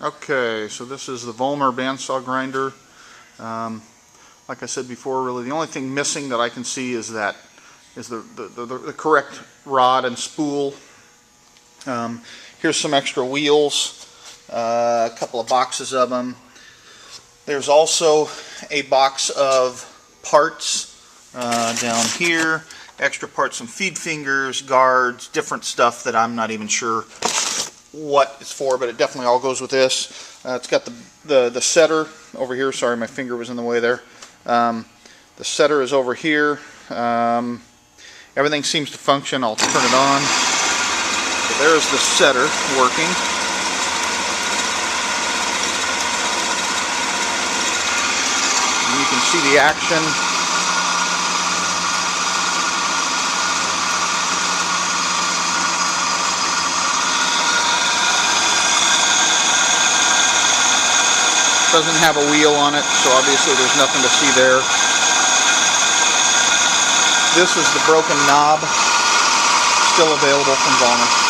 Okay, so this is the Vollmer bandsaw grinder. Like I said before, really the only thing missing that I can see is the correct rod and spool. Here's some extra wheels, a couple of boxes of them. There's also a box of parts down here, extra parts, some feed fingers, guards, different stuff that I'm not even sure what it's for, but it definitely all goes with this. It's got the setter over here. Sorry, my finger was in the way there. The setter is over here. Everything seems to function. I'll turn it on. So there's the setter working. And you can see the action. Doesn't have a wheel on it, so obviously there's nothing to see there. This is the broken knob, still available from Vollmer.